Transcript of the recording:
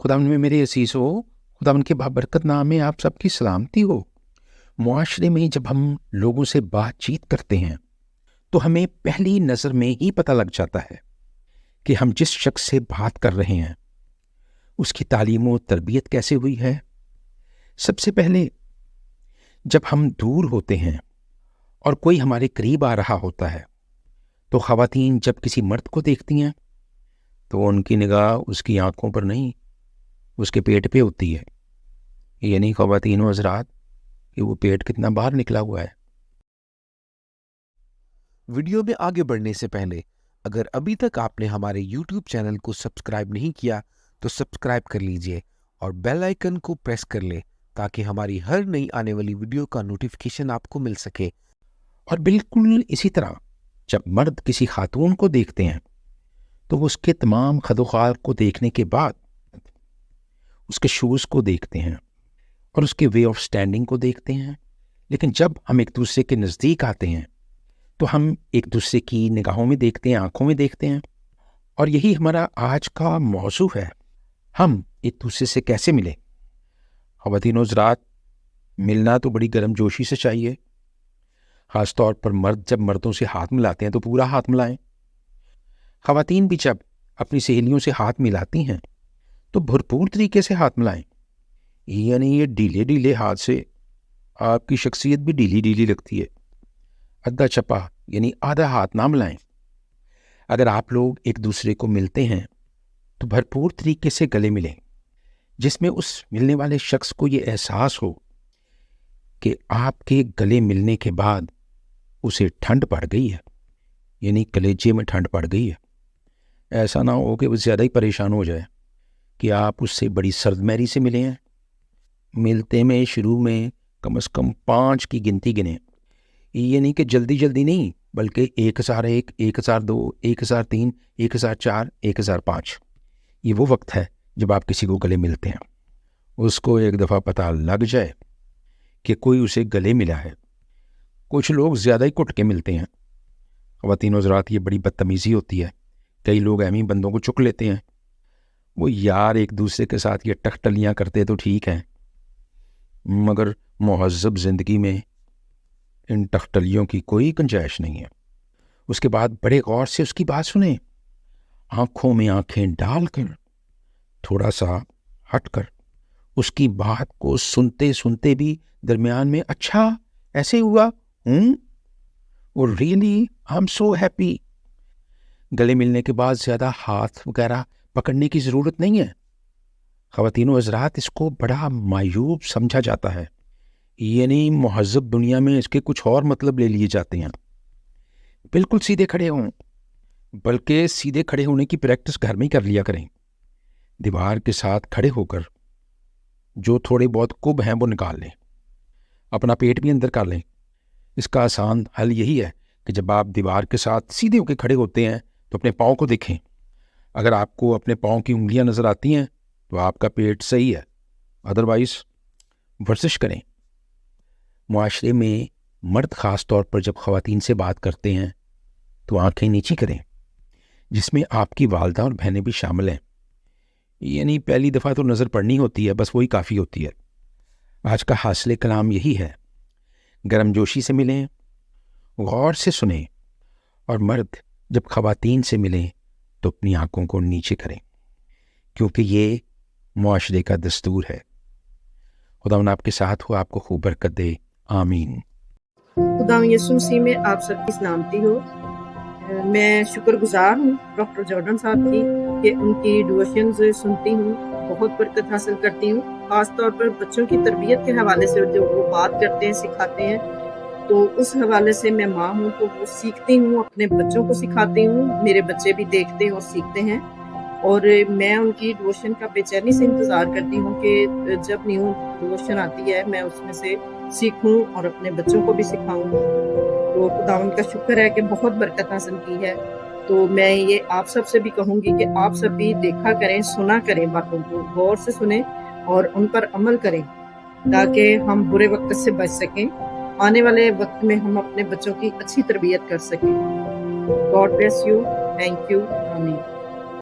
خداوند میں میرے عزیزو، خداوند کے بابرکت نام میں آپ سب کی سلامتی ہو۔ معاشرے میں جب ہم لوگوں سے بات چیت کرتے ہیں تو ہمیں پہلی نظر میں ہی پتہ لگ جاتا ہے کہ ہم جس شخص سے بات کر رہے ہیں اس کی تعلیم و تربیت کیسے ہوئی ہے۔ سب سے پہلے جب ہم دور ہوتے ہیں اور کوئی ہمارے قریب آ رہا ہوتا ہے تو خواتین جب کسی مرد کو دیکھتی ہیں تو ان کی نگاہ اس کی آنکھوں پر نہیں، اس کے پیٹ پہ ہوتی ہے۔ یعنی خواتین و حضرات کہ وہ پیٹ کتنا باہر نکلا ہوا ہے۔ ویڈیو میں آگے بڑھنے سے پہلے اگر ابھی تک آپ نے ہمارے یوٹیوب چینل کو سبسکرائب نہیں کیا تو سبسکرائب کر لیجئے اور بیل آئیکن کو پریس کر لیں تاکہ ہماری ہر نئی آنے والی ویڈیو کا نوٹیفیکیشن آپ کو مل سکے۔ اور بالکل اسی طرح جب مرد کسی خاتون کو دیکھتے ہیں تو وہ اس کے تمام خد و خال کو دیکھنے کے بعد اس کے شوز کو دیکھتے ہیں اور اس کے وے آف سٹینڈنگ کو دیکھتے ہیں۔ لیکن جب ہم ایک دوسرے کے نزدیک آتے ہیں تو ہم ایک دوسرے کی نگاہوں میں دیکھتے ہیں، آنکھوں میں دیکھتے ہیں۔ اور یہی ہمارا آج کا موضوع ہے، ہم ایک دوسرے سے کیسے ملیں۔ خواتین و حضرات، ملنا تو بڑی گرم جوشی سے چاہیے۔ خاص طور پر مرد جب مردوں سے ہاتھ ملاتے ہیں تو پورا ہاتھ ملائیں۔ خواتین بھی جب اپنی سہیلیوں سے ہاتھ ملاتی ہیں تو بھرپور طریقے سے ہاتھ ملائیں۔ یعنی یہ ڈھیلے ڈھیلے ہاتھ سے آپ کی شخصیت بھی ڈھیلی ڈھیلی لگتی ہے۔ ادھا چپا یعنی آدھا ہاتھ نہ ملائیں۔ اگر آپ لوگ ایک دوسرے کو ملتے ہیں تو بھرپور طریقے سے گلے ملیں، جس میں اس ملنے والے شخص کو یہ احساس ہو کہ آپ کے گلے ملنے کے بعد اسے ٹھنڈ پڑ گئی ہے، یعنی کلیجے میں ٹھنڈ پڑ گئی ہے۔ ایسا نہ ہو کہ وہ زیادہ ہی پریشان ہو جائے کہ آپ اس سے بڑی سرد مہری سے ملے ہیں۔ ملتے میں شروع میں کم از کم 5 کی گنتی گنیں، یعنی کہ جلدی جلدی نہیں، بلکہ 1001، 1002، 1003، 1004، 1005۔ یہ وہ وقت ہے جب آپ کسی کو گلے ملتے ہیں۔ اس کو ایک دفعہ پتہ لگ جائے کہ کوئی اسے گلے ملا ہے۔ کچھ لوگ زیادہ ہی کٹ کے ملتے ہیں۔ خواتین و حضرات، یہ بڑی بدتمیزی ہوتی ہے۔ کئی لوگ اہمی بندوں کو چک لیتے ہیں۔ وہ یار ایک دوسرے کے ساتھ یہ ٹکٹلیاں کرتے تو ٹھیک ہیں، مگر مہذب زندگی میں ان ٹکٹلیوں کی کوئی گنجائش نہیں ہے۔ اس کے بعد بڑے غور سے اس کی بات سنیں، آنکھوں میں آنکھیں ڈال کر، تھوڑا سا ہٹ کر اس کی بات کو سنتے سنتے بھی درمیان میں اچھا ایسے ہوا اور really I am so happy. گلے ملنے کے بعد زیادہ ہاتھ وغیرہ پکڑنے کی ضرورت نہیں ہے۔ خواتین و حضرات، اس کو بڑا معیوب سمجھا جاتا ہے، یعنی مہذب دنیا میں اس کے کچھ اور مطلب لے لیے جاتے ہیں۔ بالکل سیدھے کھڑے ہوں، بلکہ سیدھے کھڑے ہونے کی پریکٹس گھر میں ہی کر لیا کریں۔ دیوار کے ساتھ کھڑے ہو کر جو تھوڑے بہت کب ہیں وہ نکال لیں، اپنا پیٹ بھی اندر کر لیں۔ اس کا آسان حل یہی ہے کہ جب آپ دیوار کے ساتھ سیدھے ہو کے کھڑے ہوتے ہیں تو اپنے پاؤں کو دیکھیں۔ اگر آپ کو اپنے پاؤں کی انگلیاں نظر آتی ہیں تو آپ کا پیٹ صحیح ہے، ادروائز ورزش کریں۔ معاشرے میں مرد خاص طور پر جب خواتین سے بات کرتے ہیں تو آنکھیں نیچی کریں، جس میں آپ کی والدہ اور بہنیں بھی شامل ہیں۔ یعنی پہلی دفعہ تو نظر پڑنی ہوتی ہے، بس وہی کافی ہوتی ہے۔ آج کا حاصل کلام یہی ہے، گرم جوشی سے ملیں، غور سے سنیں، اور مرد جب خواتین سے ملیں تو اپنی آنکھوں کو نیچے کریں، کیونکہ یہ معاشرے کا دستور ہے۔ خداوند آپ کے ساتھ ہو، آپ کو خوب برکت دے، آمین۔ خداوند یسوع مسیح میں آپ سب کی سلامتی ہو۔ میں شکر گزار ہوں ڈاکٹر جارڈن صاحب کی کہ ان کی ڈیووشنز سنتی ہوں، بہت برکت حاصل کرتی ہوں، خاص طور پر بچوں کی تربیت کے حوالے سے جو وہ بات کرتے ہیں، سکھاتے ہیں، تو اس حوالے سے میں ماں ہوں تو وہ سیکھتی ہوں، اپنے بچوں کو سکھاتی ہوں، میرے بچے بھی دیکھتے ہیں اور سیکھتے ہیں، اور میں ان کی ڈیووشن کا بے چینی سے انتظار کرتی ہوں کہ جب نیو ڈیووشن آتی ہے میں اس میں سے سیکھوں اور اپنے بچوں کو بھی سکھاؤں۔ تو خداوند کا شکر ہے کہ بہت برکت حاصل کی ہے۔ تو میں یہ آپ سب سے بھی کہوں گی کہ آپ سب بھی دیکھا کریں، سنا کریں، باتوں کو غور سے سنیں اور ان پر عمل کریں تاکہ ہم برے وقت سے بچ سکیں، آنے والے وقت میں ہم اپنے بچوں کی اچھی تربیت کر سکیں۔ God bless you, thank you, آمین۔